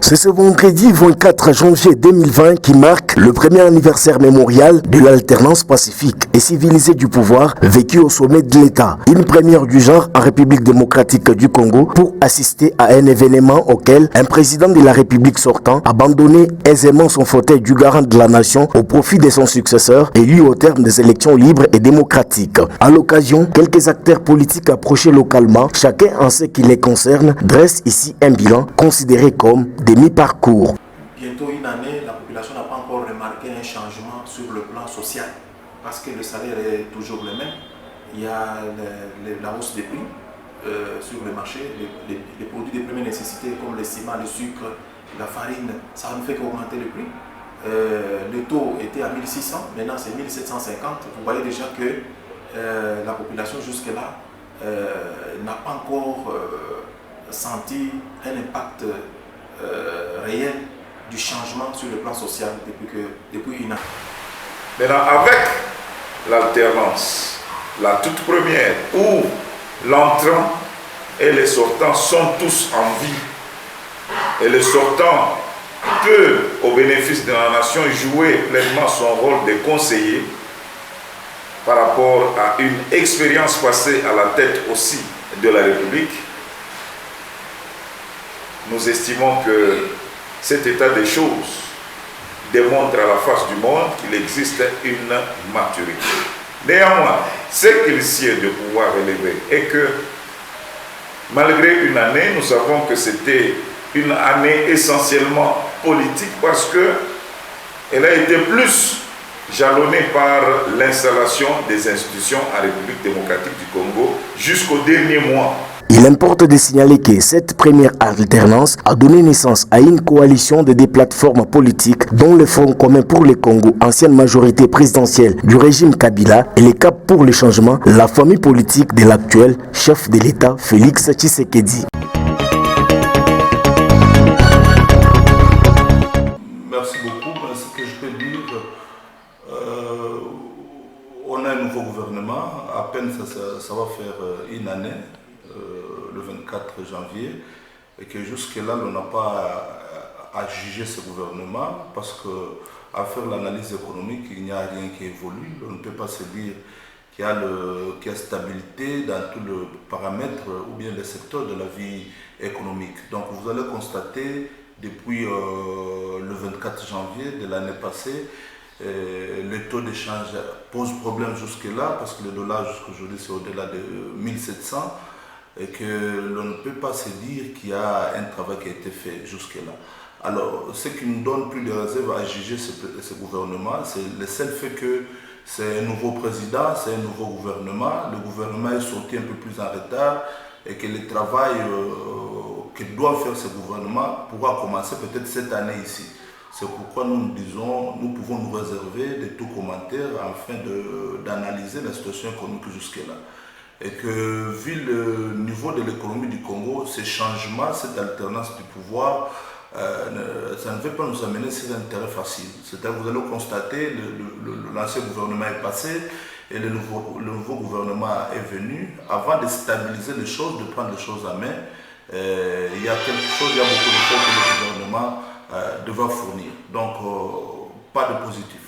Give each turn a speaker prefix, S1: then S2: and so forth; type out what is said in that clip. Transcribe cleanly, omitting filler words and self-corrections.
S1: C'est ce vendredi 24 janvier 2020 qui marque le premier anniversaire mémorial de l'alternance pacifique et civilisée du pouvoir vécu au sommet de l'État. Une première du genre en République démocratique du Congo pour assister à un événement auquel un président de la République sortant abandonnait aisément son fauteuil du garant de la nation au profit de son successeur élu au terme des élections libres et démocratiques. À l'occasion, quelques acteurs politiques approchés localement, chacun en ce qui les concerne, dressent ici un bilan considéré comme demi-parcours.
S2: Bientôt une année, la population n'a pas encore remarqué un changement sur le plan social parce que le salaire est toujours le même. Il y a la hausse des prix sur le marché, les produits de première nécessité comme le ciment, le sucre, la farine, ça ne fait qu'augmenter le prix. Le taux était à 1600, maintenant c'est 1750. Vous voyez déjà que la population jusque-là n'a pas encore senti un impact réel du changement sur le plan social depuis une année.
S3: Maintenant, avec l'alternance, la toute première, où l'entrant et les sortants sont tous en vie, et le sortant peut, au bénéfice de la nation, jouer pleinement son rôle de conseiller par rapport à une expérience passée à la tête aussi de la République. Nous estimons que cet état des choses démontre à la face du monde qu'il existe une maturité. Néanmoins, ce qu'il sied de pouvoir relever est que malgré une année, nous savons que c'était une année essentiellement politique parce qu'elle a été plus jalonnée par l'installation des institutions en République démocratique du Congo jusqu'au dernier mois.
S1: Il importe de signaler que cette première alternance a donné naissance à une coalition de des plateformes politiques dont le Front commun pour le Congo, ancienne majorité présidentielle du régime Kabila, et le Cap pour le changement, la famille politique de l'actuel chef de l'État Félix Tshisekedi.
S4: Merci beaucoup. Ce que je peux dire, on a un nouveau gouvernement, à peine ça va faire une année. Le 24 janvier, et que jusque-là, on n'a pas à juger ce gouvernement parce qu'à faire l'analyse économique, il n'y a rien qui évolue. On ne peut pas se dire qu'il y a stabilité dans tous les paramètres ou bien les secteurs de la vie économique. Donc vous allez constater depuis le 24 janvier de l'année passée, le taux d'échange pose problème jusque-là parce que le dollar jusqu'aujourd'hui c'est au-delà de 1700. Et que l'on ne peut pas se dire qu'il y a un travail qui a été fait jusque-là. Alors, ce qui nous donne plus de réserve à juger ce gouvernement, c'est le seul fait que c'est un nouveau président, c'est un nouveau gouvernement. Le gouvernement est sorti un peu plus en retard et que le travail que doit faire ce gouvernement pourra commencer peut-être cette année ici. C'est pourquoi nous disons, nous pouvons nous réserver de tout commentaire afin d'analyser la situation économique jusque-là. Et que vu le niveau de l'économie du Congo, ces changements, cette alternance du pouvoir, ça ne va pas nous amener sur un terrain facile. C'est-à-dire que vous allez constater, l'ancien gouvernement est passé et le nouveau gouvernement est venu. Avant de stabiliser les choses, de prendre les choses en main, il y a beaucoup de choses que le gouvernement devra fournir. Donc, pas de positif.